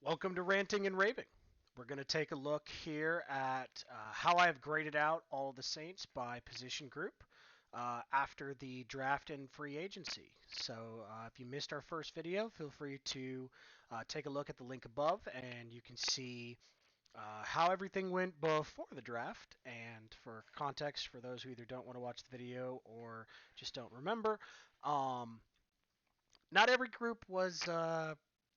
Welcome to Ranting and Raving. We're going to take a look here at how I've graded out all the Saints by position group after the draft and free agency. So if you missed our first video, feel free to take a look at the link above and you can see how everything went before the draft. And for context, for those who either don't want to watch the video or just don't remember, um, not every group was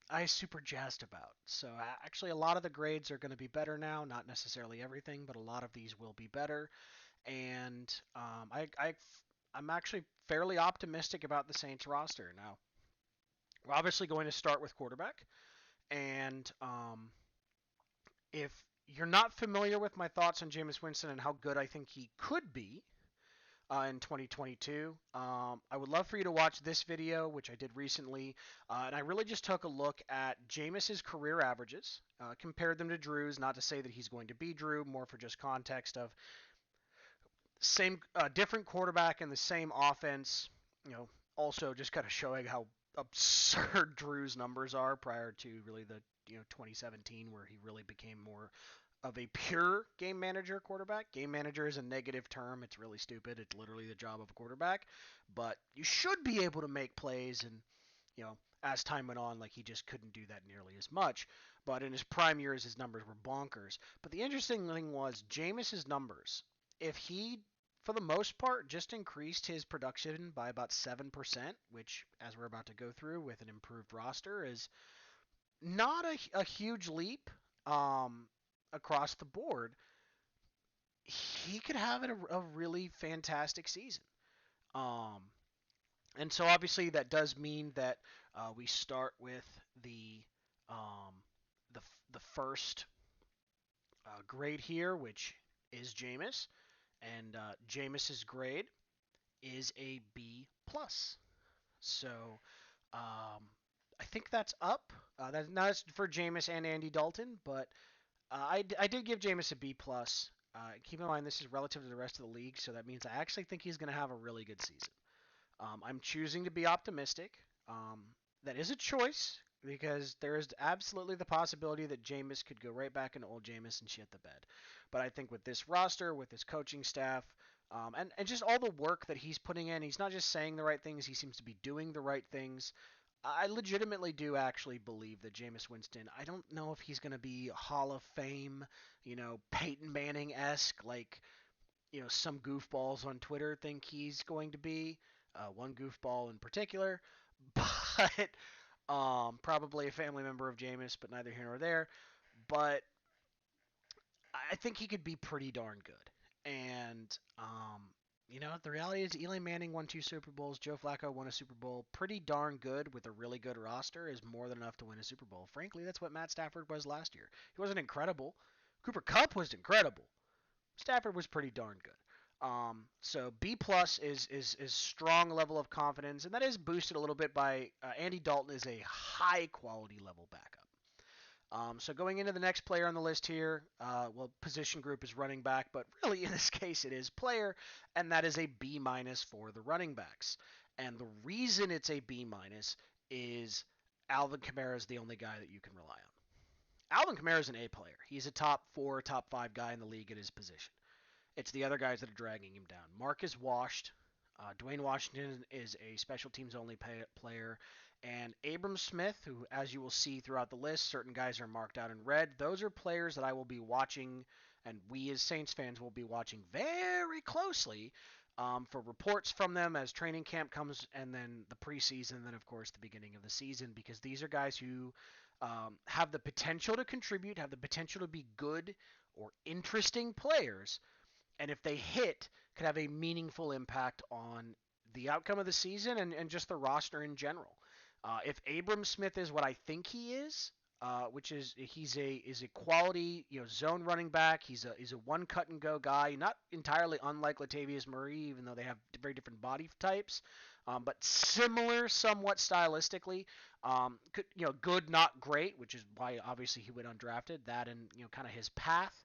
I super jazzed about. So actually, a lot of the grades are going to be better now. Not necessarily everything, but a lot of these will be better. And I'm actually fairly optimistic about the Saints roster. Now, we're obviously going to start with quarterback. And if you're not familiar with my thoughts on Jameis Winston and how good I think he could be, in 2022. I would love for you to watch this video, which I did recently, and I really just took a look at Jameis's career averages, compared them to Drew's. Not to say that he's going to be Drew, more for just context of same, different quarterback and the same offense. Also just kind of showing how absurd Drew's numbers are prior to really the 2017, where he really became more of a pure game manager quarterback. Game manager is a negative term. It's really stupid. It's literally the job of a quarterback. But you should be able to make plays, and as time went on, like, he just couldn't do that nearly as much. But in his prime years, his numbers were bonkers. But the interesting thing was Jameis's numbers. If he, for the most part, just increased his production by about 7%, which, as we're about to go through with an improved roster, is not a huge leap. Across the board, he could have a really fantastic season. Um, and so obviously that does mean that we start with the um, the the first grade here, which is Jameis, and Jameis's grade is a B plus. So I think that's up. That's for Jameis and Andy Dalton, but I did give Jameis a B plus. Keep in mind this is relative to the rest of the league, so that means I actually think he's going to have a really good season. I'm choosing to be optimistic. That is a choice because there is absolutely the possibility that Jameis could go right back into old Jameis and shit the bed. But I think with this roster, with this coaching staff, and just all the work that he's putting in, he's not just saying the right things, he seems to be doing the right things. I legitimately do actually believe that Jameis Winston, I don't know if he's going to be Hall of Fame, Peyton Manning-esque, like, some goofballs on Twitter think he's going to be. One goofball in particular, but probably a family member of Jameis, but neither here nor there. But I think he could be pretty darn good. And the reality is Eli Manning won 2 Super Bowls. Joe Flacco won a Super Bowl. Pretty darn good with a really good roster is more than enough to win a Super Bowl. Frankly, that's what Matt Stafford was last year. He wasn't incredible. Cooper Kupp was incredible. Stafford was pretty darn good. So B plus is strong level of confidence, and that is boosted a little bit by Andy Dalton is a high quality level backup. So going into the next player on the list here, position group is running back, but really in this case it is player, and that is a B minus for the running backs. And the reason it's a B minus is Alvin Kamara is the only guy that you can rely on. Alvin Kamara is an A player. He's a top 4, top 5 guy in the league at his position. It's the other guys that are dragging him down. Mark is washed. Dwayne Washington is a special teams only player. And Abram Smith, who, as you will see throughout the list, certain guys are marked out in red. Those are players that I will be watching, and we as Saints fans will be watching very closely for reports from them as training camp comes, and then the preseason, and then, of course, the beginning of the season, because these are guys who have the potential to contribute, have the potential to be good or interesting players, and if they hit, could have a meaningful impact on the outcome of the season and just the roster in general. If Abram Smith is what I think he is, which is he's a quality zone running back. He's a one cut and go guy, not entirely unlike Latavius Murray, even though they have very different body types, but similar somewhat stylistically. Good, not great, which is why obviously he went undrafted. That and kind of his path.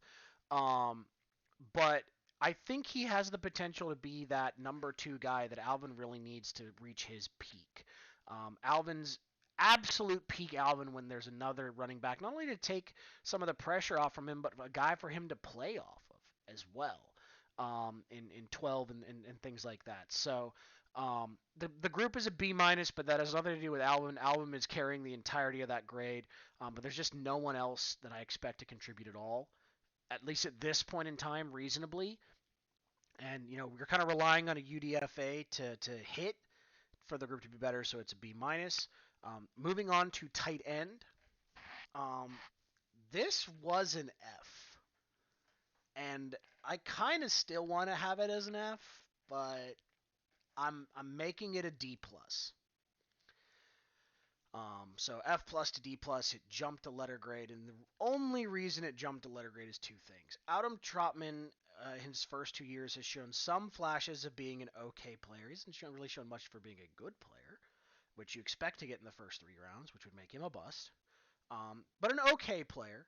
But I think he has the potential to be that number 2 guy that Alvin really needs to reach his peak. Alvin's absolute peak Alvin when there's another running back, not only to take some of the pressure off from him, but a guy for him to play off of as well, in 12 and things like that. So the group is a B minus, but that has nothing to do with Alvin. Alvin is carrying the entirety of that grade, but there's just no one else that I expect to contribute at all, at least at this point in time, reasonably. And we're kind of relying on a UDFA to hit for the group to be better, so it's a B minus. Moving on to tight end. Um, this was an F, and I kind of still want to have it as an F, but I'm making it a D plus. So F plus to D plus, it jumped a letter grade, and the only reason it jumped a letter grade is two things. Adam Trotman, in his first 2 years, has shown some flashes of being an okay player. He hasn't really shown much for being a good player, which you expect to get in the first 3 rounds, which would make him a bust. But an okay player.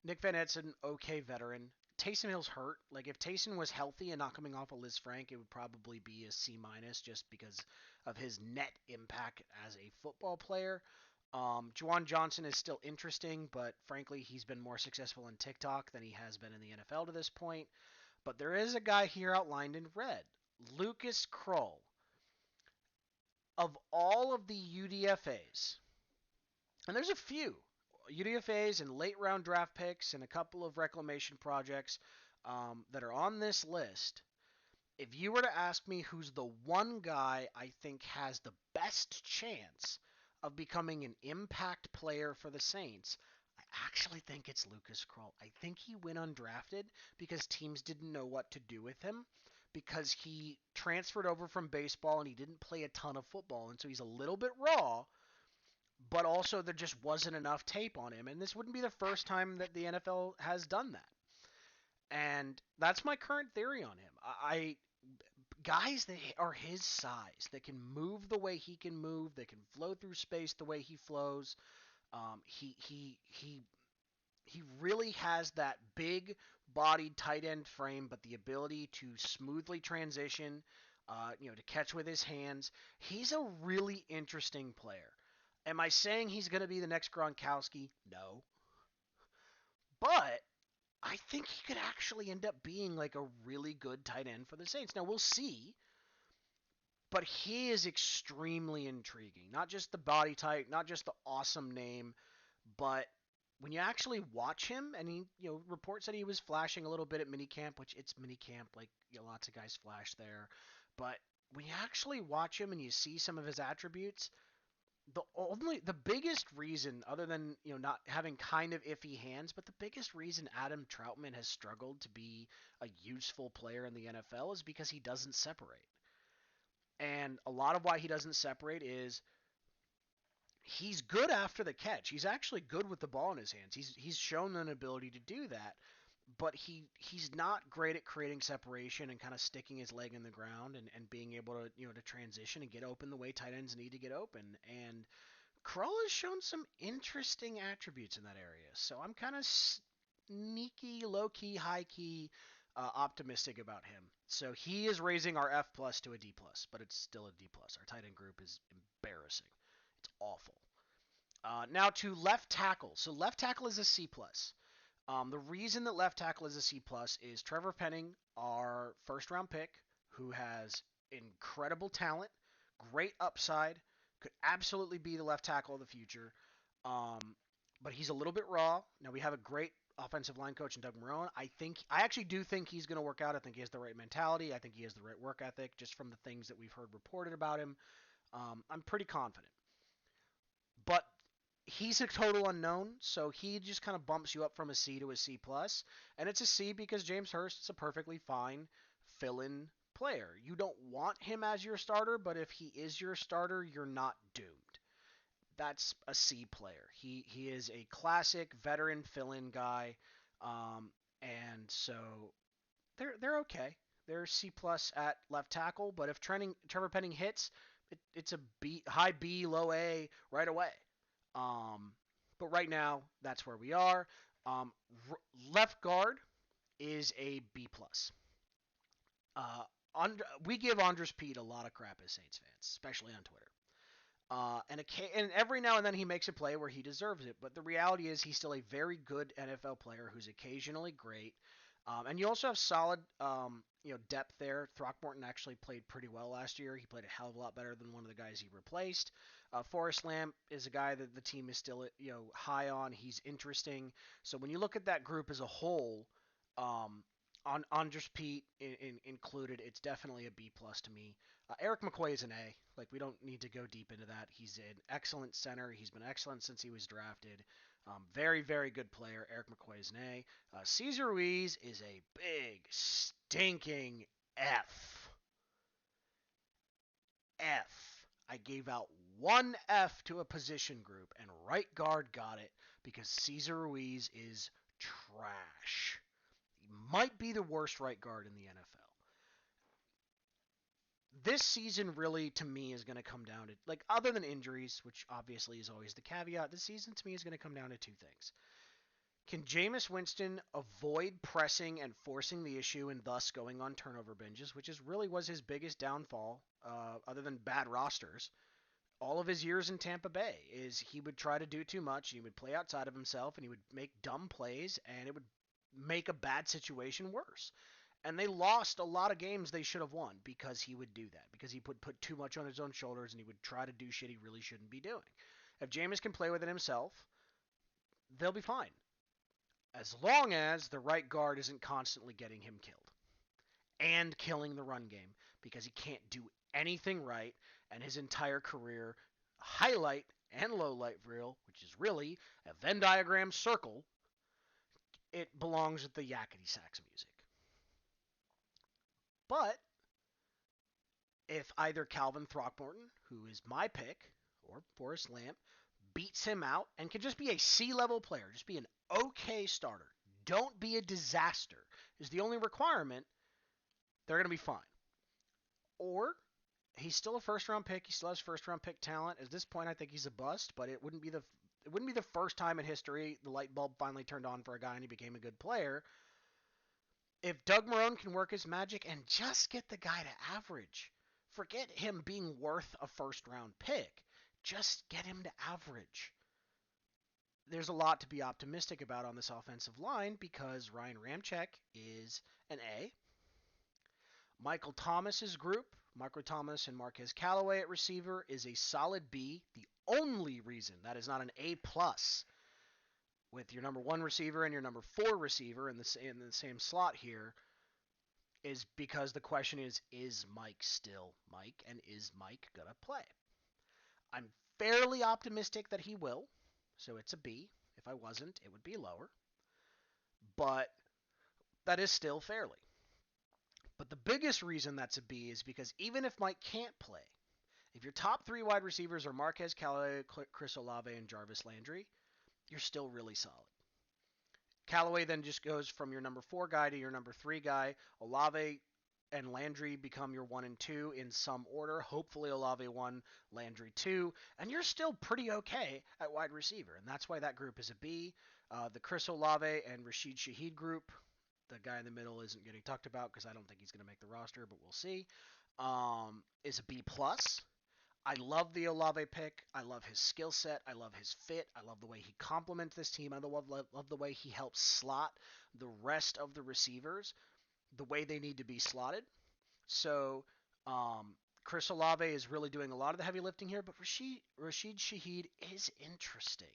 Nick Van Et's an okay veteran. Taysom Hill's hurt. Like, if Taysom was healthy and not coming off of Liz Frank, it would probably be a C minus just because of his net impact as a football player. Juwan Johnson is still interesting, but frankly, he's been more successful in TikTok than he has been in the NFL to this point. But there is a guy here outlined in red, Lucas Krull. Of all of the UDFAs, and there's a few UDFAs and late round draft picks and a couple of reclamation projects that are on this list. If you were to ask me who's the one guy I think has the best chance of becoming an impact player for the Saints, I actually think it's Lucas Krull. I think he went undrafted because teams didn't know what to do with him, because he transferred over from baseball and he didn't play a ton of football, and so he's a little bit raw, but also there just wasn't enough tape on him, and this wouldn't be the first time that the NFL has done that. And that's my current theory on him. Guys that are his size, that can move the way he can move, that can flow through space the way he flows. He really has that big bodied tight end frame, but the ability to smoothly transition, to catch with his hands. He's a really interesting player. Am I saying he's going to be the next Gronkowski? No. But I think he could actually end up being like a really good tight end for the Saints. Now, we'll see. But he is extremely intriguing. Not just the body type, not just the awesome name, but when you actually watch him, and he, reports that he was flashing a little bit at minicamp, which it's minicamp, like, lots of guys flash there. But when you actually watch him and you see some of his attributes, the biggest reason, other than not having kind of iffy hands, but the biggest reason Adam Troutman has struggled to be a useful player in the NFL is because he doesn't separate. And a lot of why he doesn't separate is he's good after the catch. He's actually good with the ball in his hands. He's shown an ability to do that, but he's not great at creating separation and kind of sticking his leg in the ground and being able to to transition and get open the way tight ends need to get open. And Krull has shown some interesting attributes in that area. So I'm kind of sneaky, low key, high key, optimistic about him. So he is raising our F plus to a D plus, but it's still a D plus. Our tight end group is embarrassing. It's awful. Now to left tackle. So left tackle is a C plus. The reason that left tackle is a C plus is Trevor Penning, our first round pick, who has incredible talent, great upside, could absolutely be the left tackle of the future. But he's a little bit raw. Now we have a great offensive line coach in Doug Marrone. I actually do think he's going to work out. I think he has the right mentality. I think he has the right work ethic, just from the things that we've heard reported about him. I'm pretty confident. But he's a total unknown, so he just kind of bumps you up from a C to a C plus, and it's a C because James Hurst's a perfectly fine fill-in player. You don't want him as your starter, but if he is your starter, you're not doomed. That's a C player. He is a classic veteran fill-in guy, and so they're okay. They're C plus at left tackle, but if Trevor Penning hits, it's a B, high B, low A right away. But right now, that's where we are. Left guard is a B plus. We give Andres Pete a lot of crap as Saints fans, especially on Twitter. And every now and then he makes a play where he deserves it. But the reality is he's still a very good NFL player who's occasionally great. And you also have solid, depth there. Throckmorton actually played pretty well last year. He played a hell of a lot better than one of the guys he replaced. Forrest Lamp is a guy that the team is still, high on. He's interesting. So when you look at that group as a whole, on just Pete included, it's definitely a B plus to me. Eric McCoy is an A. Like, we don't need to go deep into that. He's an excellent center. He's been excellent since he was drafted. Very, very good player. Eric McCoy is an A. Cesar Ruiz is a big, stinking F. F. I gave out one F to a position group, and right guard got it because Cesar Ruiz is trash. He might be the worst right guard in the NFL. This season really, to me, is going to come down to, like, other than injuries, which obviously is always the caveat, this season to me is going to come down to two things. Can Jameis Winston avoid pressing and forcing the issue and thus going on turnover binges, which really was his biggest downfall, other than bad rosters, all of his years in Tampa Bay, is he would try to do too much, he would play outside of himself, and he would make dumb plays, and it would make a bad situation worse. And they lost a lot of games they should have won because he would do that, because he would put too much on his own shoulders and he would try to do shit he really shouldn't be doing. If Jameis can play with it himself, they'll be fine. As long as the right guard isn't constantly getting him killed and killing the run game, because he can't do anything right, and his entire career, highlight and low light reel, which is really a Venn diagram circle, it belongs with the yakety sax music. But if either Calvin Throckmorton, who is my pick, or Forrest Lamp, beats him out and can just be a C-level player, just be an okay starter, don't be a disaster, is the only requirement, they're going to be fine. Or he's still a first-round pick. He still has first-round pick talent. At this point, I think he's a bust, but it wouldn't be the first time in history the light bulb finally turned on for a guy and he became a good player. If Doug Marrone can work his magic and just get the guy to average, forget him being worth a first-round pick. Just get him to average. There's a lot to be optimistic about on this offensive line because Ryan Ramczyk is an A. Michael Thomas's group, Michael Thomas and Marquez Callaway at receiver, is a solid B. The only reason that is not an A plus with your number 1 receiver and your number 4 receiver in the same slot here is because the question is Mike still Mike, and is Mike going to play? I'm fairly optimistic that he will, so it's a B. If I wasn't, it would be lower. But that is still fairly. But the biggest reason that's a B is because even if Mike can't play, if your top 3 wide receivers are Marquez Callaway, Chris Olave, and Jarvis Landrieu, you're still really solid. Callaway then just goes from your number 4 guy to your number 3 guy. Olave and Landry become your 1 and 2 in some order. Hopefully Olave 1, Landry 2. And you're still pretty okay at wide receiver. And that's why that group is a B. The Chris Olave and Rashid Shaheed group, the guy in the middle isn't getting talked about because I don't think he's going to make the roster, but we'll see, is a B+. I love the Olave pick. I love his skill set. I love his fit. I love the way he complements this team. I love the way he helps slot the rest of the receivers the way they need to be slotted. So Chris Olave is really doing a lot of the heavy lifting here, but Rashid Shaheed is interesting.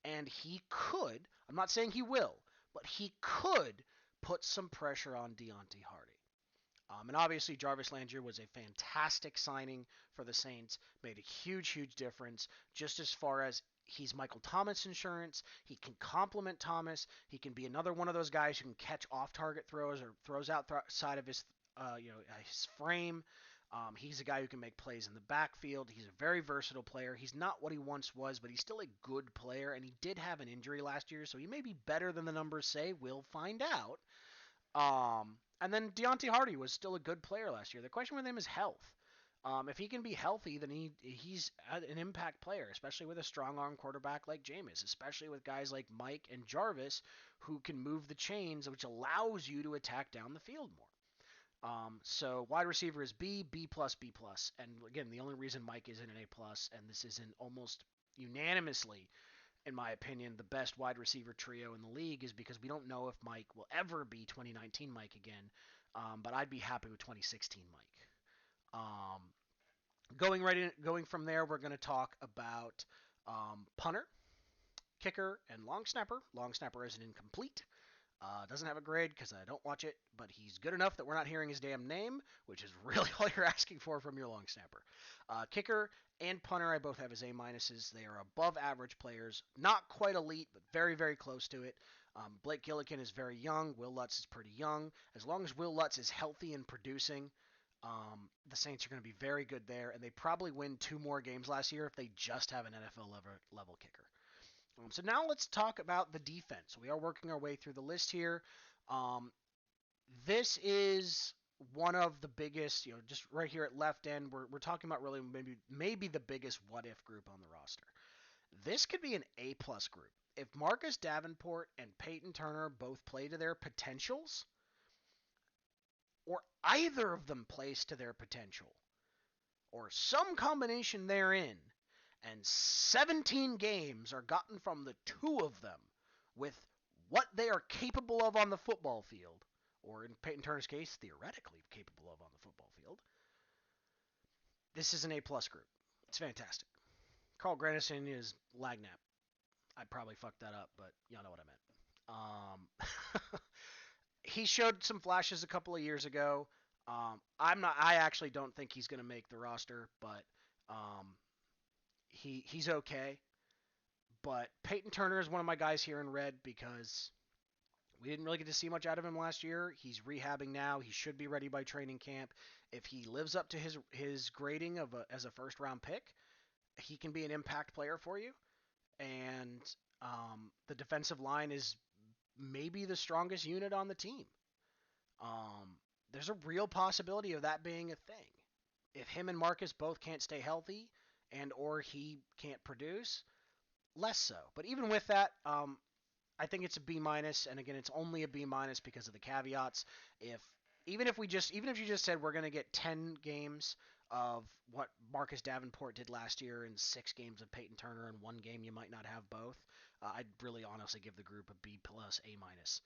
And he could, I'm not saying he will, but he could put some pressure on Deonte Hardy. And obviously Jarvis Landrieu was a fantastic signing for the Saints, made a huge, huge difference just as far as he's Michael Thomas insurance. He can complement Thomas. He can be another one of those guys who can catch off-target throws or throws outside of his, his frame. He's a guy who can make plays in the backfield. He's a very versatile player. He's not what he once was, but he's still a good player, and he did have an injury last year, so he may be better than the numbers say. We'll find out. And then Deonte Hardy was still a good player last year. The question with him is health. If he can be healthy, then he's an impact player, especially with a strong-arm quarterback like Jameis, especially with guys like Mike and Jarvis who can move the chains, which allows you to attack down the field more. So wide receiver is B, B plus, B plus, and again, the only reason Mike isn't an A plus, and this isn't almost unanimously, in my opinion, the best wide receiver trio in the league, is because we don't know if Mike will ever be 2019 Mike again. But I'd be happy with 2016 Mike. Going from there, we're going to talk about punter, kicker, and long snapper. Long snapper is an incomplete. Doesn't have a grade because I don't watch it, but he's good enough that we're not hearing his damn name, which is really all you're asking for from your long snapper. Kicker and punter, I both have as A minuses. They are above average players, not quite elite, but very, very close to it. Blake Gillikin is very young. Will Lutz is pretty young. As long as Will Lutz is healthy and producing, the Saints are going to be very good there, and they probably win 2 more games last year if they just have an NFL level kicker. So now let's talk about the defense. We are working our way through the list here. Um, this is one of the biggest, just right here at left end, we're talking about really maybe the biggest what if group on the roster. This could be an A plus group. If Marcus Davenport and Peyton Turner both play to their potentials, or either of them plays to their potential, or some combination therein, and 17 games are gotten from the 2 of them with what they are capable of on the football field, or in Peyton Turner's case, theoretically capable of on the football field, this is an A-plus group. It's fantastic. Carl Granderson is Lagnap. I probably fucked that up, but y'all know what I meant. He showed some flashes a couple of years ago. I actually don't think he's going to make the roster, but he's okay. But Peyton Turner is one of my guys here in red because we didn't really get to see much out of him last year. He's rehabbing now. He should be ready by training camp. If he lives up to his grading as a first round pick, he can be an impact player for you. And the defensive line is maybe the strongest unit on the team. There's a real possibility of that being a thing. If him and Marcus both can't stay healthy and or he can't produce, less so. But even with that, I think it's a B minus, and again, it's only a B minus because of the caveats. Even if you just said we're going to get 10 games of what Marcus Davenport did last year and 6 games of Peyton Turner and 1 game you might not have both, I'd really honestly give the group a B plus, A minus.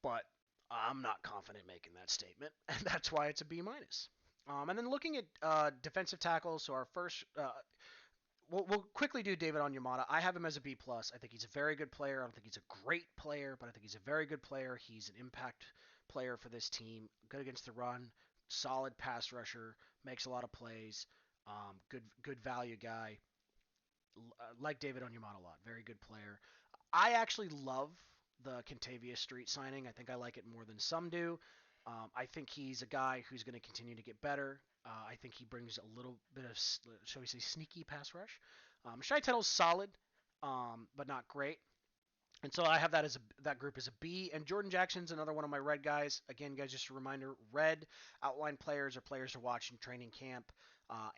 But I'm not confident making that statement, and that's why it's a B minus. And then looking at defensive tackles, so our first we'll quickly do David Onyemata. I have him as a B plus. I think he's a very good player. I don't think he's a great player, but I think he's a very good player. He's an impact player for this team. Good against the run, solid pass rusher, makes a lot of plays. Good value guy. Like David Onyemata a lot. Very good player. I actually love the Kentavious Street signing. I think I like it more than some do. I think he's a guy who's going to continue to get better. I think he brings a little bit of, shall we say, sneaky pass rush. Shai Tuttle's solid, but not great. And so I have that group as a B. And Jordan Jackson's another one of my red guys. Again, guys, just a reminder: red outline players are players to watch in training camp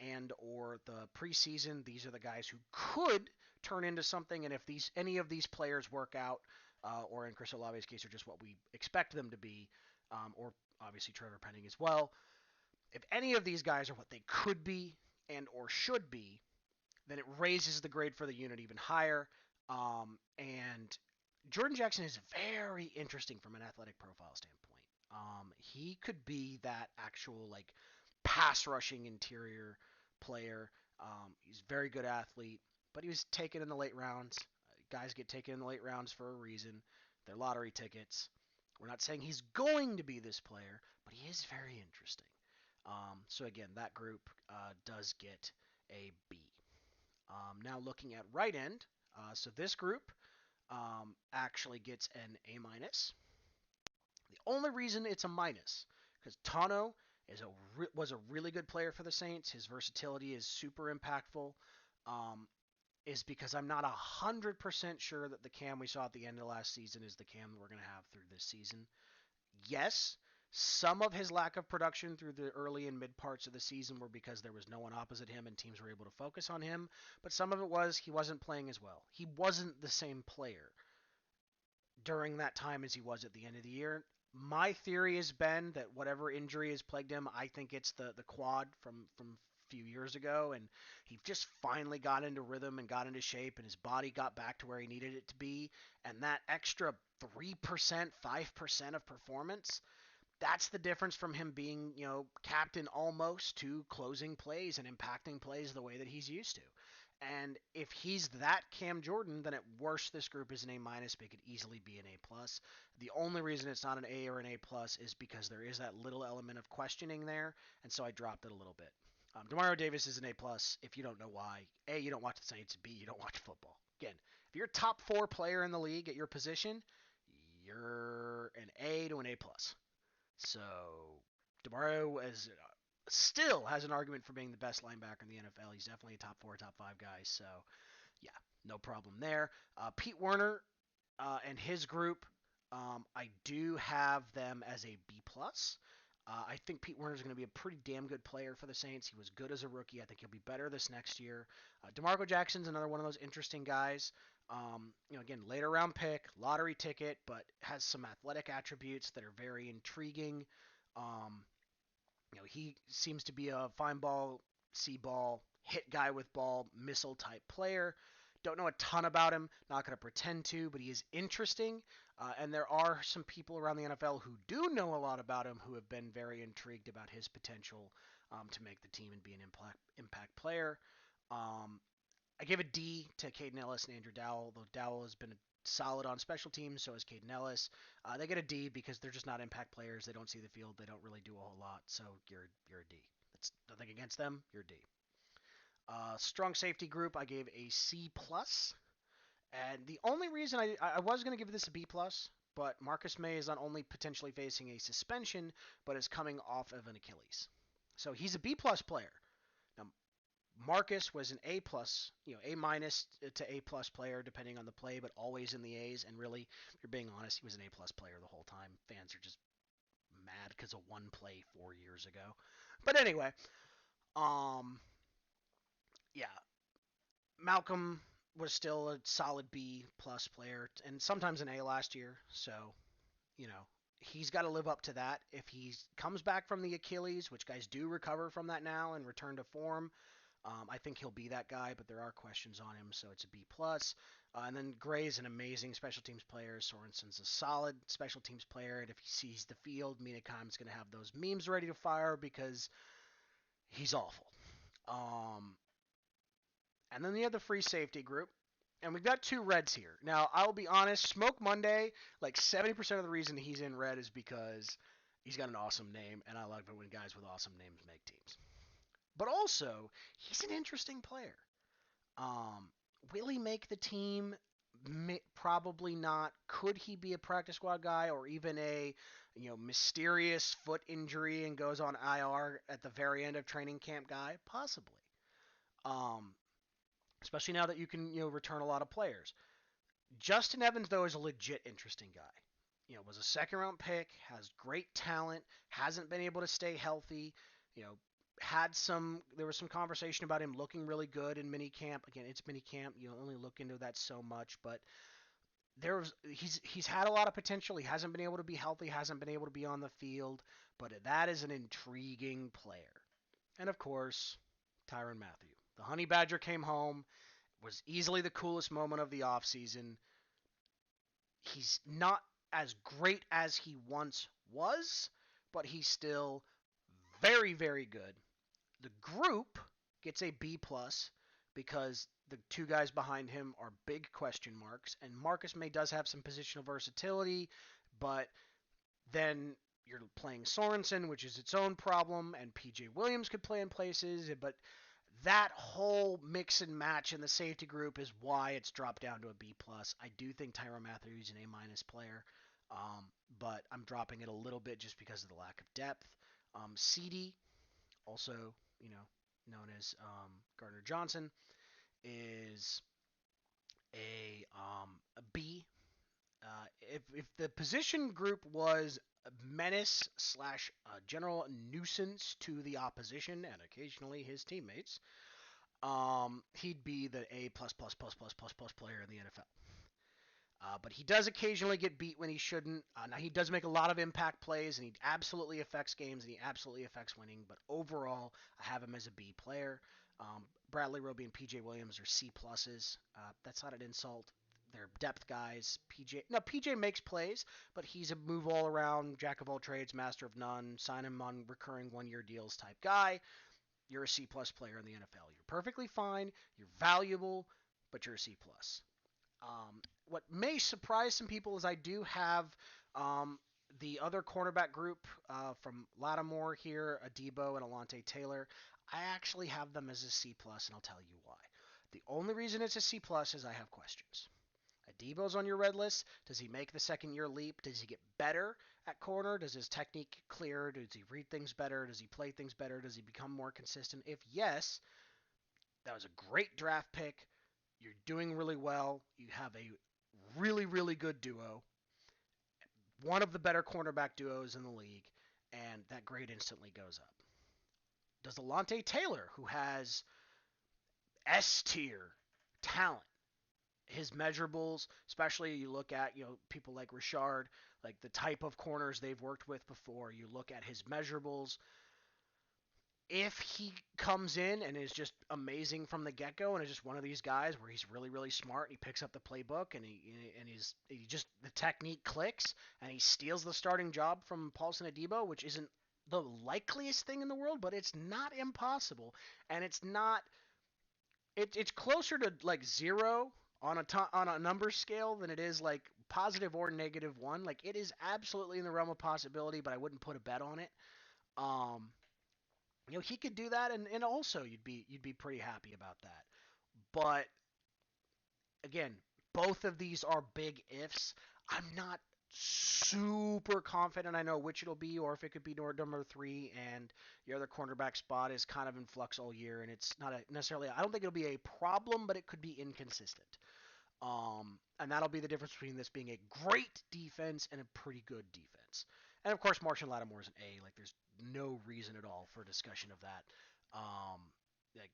and or the preseason. These are the guys who could turn into something. And if any of these players work out, or in Chris Olave's case, are just what we expect them to be, or obviously Trevor Penning as well. If any of these guys are what they could be and or should be, then it raises the grade for the unit even higher. And Jordan Jackson is very interesting from an athletic profile standpoint. He could be that actual pass rushing interior player. He's a very good athlete, but he was taken in the late rounds. Guys get taken in the late rounds for a reason. They're lottery tickets. We're not saying he's going to be this player, but he is very interesting. So again, that group does get a B. Now looking at right end, so this group actually gets an A minus. The only reason it's a minus because Tano was a really good player for the Saints. His versatility is super impactful. Is because I'm not 100% sure that the Cam we saw at the end of last season is the Cam we're going to have through this season. Yes, some of his lack of production through the early and mid parts of the season were because there was no one opposite him and teams were able to focus on him, but some of it was he wasn't playing as well. He wasn't the same player during that time as he was at the end of the year. My theory has been that whatever injury has plagued him, I think it's the quad from a few years ago, and he just finally got into rhythm and got into shape, and his body got back to where he needed it to be, and that extra 3%, 5% of performance, that's the difference from him being, captain almost to closing plays and impacting plays the way that he's used to. And if he's that Cam Jordan, then at worst this group is an A minus, but it could easily be an A plus. The only reason it's not an A or an A plus is because there is that little element of questioning there, and so I dropped it a little bit. Demario Davis is an A plus if you don't know why. A, you don't watch the Saints. B, you don't watch football. Again, if you're a top 4 player in the league at your position, you're an A to an A plus. So Demario still has an argument for being the best linebacker in the NFL. He's definitely a top 4, top 5 guy. So yeah, no problem there. Pete Werner and his group, I do have them as a B plus. I think Pete Werner is going to be a pretty damn good player for the Saints. He was good as a rookie. I think he'll be better this next year. Demarco Jackson's another one of those interesting guys. Again, later round pick, lottery ticket, but has some athletic attributes that are very intriguing. Um, he seems to be a fine ball, see ball, hit guy with ball, missile type player. Don't know a ton about him. Not going to pretend to, but he is interesting. And there are some people around the NFL who do know a lot about him who have been very intrigued about his potential to make the team and be an impact player. I gave a D to Caden Ellis and Andrew Dowell, though Dowell has been solid on special teams, so has Caden Ellis. They get a D because they're just not impact players. They don't see the field. They don't really do a whole lot, so you're a D. That's nothing against them. You're a D. Strong safety group, I gave a C plus, and the only reason I was going to give this a B plus, but Marcus May is not only potentially facing a suspension, but is coming off of an Achilles, so he's a B plus player. Now, Marcus was an A plus, A minus to A plus player depending on the play, but always in the A's. And really, if you're being honest, he was an A plus player the whole time. Fans are just mad because of one play 4 years ago. But anyway, um, yeah, Malcolm was still a solid B plus player and sometimes an A last year. So, you know, he's got to live up to that. If he comes back from the Achilles, which guys do recover from that now and return to form, I think he'll be that guy, but there are questions on him, so it's a B plus. And then Gray's an amazing special teams player. Sorensen's a solid special teams player, and if he sees the field, Mina Kime's going to have those memes ready to fire because he's awful. And then you have the free safety group, and we've got 2 reds here. Now, I'll be honest, Smoke Monday, like 70% of the reason he's in red is because he's got an awesome name, and I love it when guys with awesome names make teams. But also, he's an interesting player. Um, will he make the team? Probably not. Could he be a practice squad guy or even a mysterious foot injury and goes on IR at the very end of training camp guy? Possibly. Um, Especially now that you can return a lot of players. Justin Evans though is a legit interesting guy. Was a second round pick, has great talent, hasn't been able to stay healthy. You know, there was some conversation about him looking really good in minicamp. Again, it's minicamp. You only look into that so much, but he's had a lot of potential. He hasn't been able to be healthy, hasn't been able to be on the field, but that is an intriguing player. And of course, Tyron Matthew. The Honey Badger came home, was easily the coolest moment of the offseason. He's not as great as he once was, but he's still very, very good. The group gets a B plus because the 2 guys behind him are big question marks, and Marcus May does have some positional versatility, but then you're playing Sorensen, which is its own problem, and PJ Williams could play in places, but that whole mix and match in the safety group is why it's dropped down to a B plus. I do think Tyron Matthew is an A minus player, but I'm dropping it a little bit just because of the lack of depth. CD, also known as Gardner Johnson, is a B. If the position group was a menace slash general nuisance to the opposition and occasionally his teammates, he'd be the A plus plus plus plus plus plus player in the NFL. But he does occasionally get beat when he shouldn't. Now, he does make a lot of impact plays, and he absolutely affects games, and he absolutely affects winning. But overall, I have him as a B player. Bradley Roby and PJ Williams are C pluses. That's not an insult. They're depth guys. PJ makes plays, but he's a move all around, jack of all trades, master of none, sign him on recurring 1-year deals type guy. You're a C plus player in the NFL. You're perfectly fine. You're valuable, but you're a C plus. What may surprise some people is I do have the other cornerback group from Lattimore here, Adebo and Alante Taylor. I actually have them as a C plus, and I'll tell you why. The only reason it's a C plus is I have questions. Adebo's on your red list. Does he make the second-year leap? Does he get better at corner? Does his technique get clear? Does he read things better? Does he play things better? Does he become more consistent? If yes, that was a great draft pick. You're doing really well. You have a really, really good duo. One of the better cornerback duos in the league, and that grade instantly goes up. Does Alante Taylor, who has S tier talent, his measurables, especially you look at, people like Richard, like the type of corners they've worked with before, you look at his measurables. If he comes in and is just amazing from the get-go and is just one of these guys where he's really, really smart and he picks up the playbook and he just the technique clicks and he steals the starting job from Paulson Adebo, which isn't the likeliest thing in the world, but it's not impossible, and it's not it's closer to like 0 on a number scale than it is like positive or -1. Like, it is absolutely in the realm of possibility, but I wouldn't put a bet on it. He could do that, and also you'd be pretty happy about that. But again, both of these are big ifs. I'm not super confident I know which it'll be, or if it could be number 3 and your other cornerback spot is kind of in flux all year, and it's not necessarily. I don't think it'll be a problem, but it could be inconsistent. And that'll be the difference between this being a great defense and a pretty good defense. And of course, Marshall Lattimore is an A. Like, there's no reason at all for discussion of that. Like,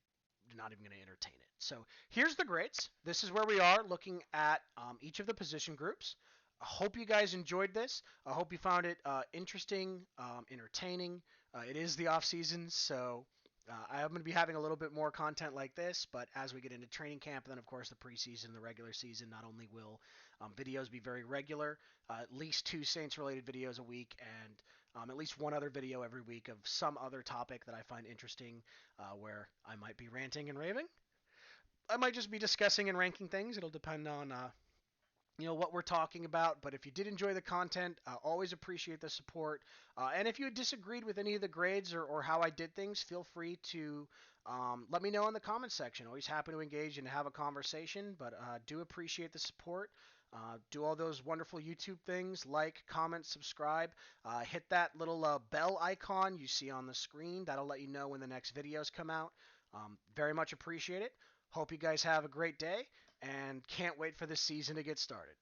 not even going to entertain it. So here's the grades. This is where we are looking at each of the position groups. I hope you guys enjoyed this. I hope you found it interesting, entertaining. It is the off season, so I am going to be having a little bit more content like this, but as we get into training camp, and then of course the preseason, the regular season, not only will videos be very regular, at least 2 Saints-related videos a week, and at least one other video every week of some other topic that I find interesting, where I might be ranting and raving. I might just be discussing and ranking things. It'll depend on what we're talking about. But if you did enjoy the content, always appreciate the support. And if you disagreed with any of the grades or how I did things, feel free to let me know in the comments section. Always happy to engage and have a conversation, but do appreciate the support. Do all those wonderful YouTube things, like, comment, subscribe. Hit that little bell icon you see on the screen. That'll let you know when the next videos come out. Very much appreciate it. Hope you guys have a great day, and can't wait for the season to get started.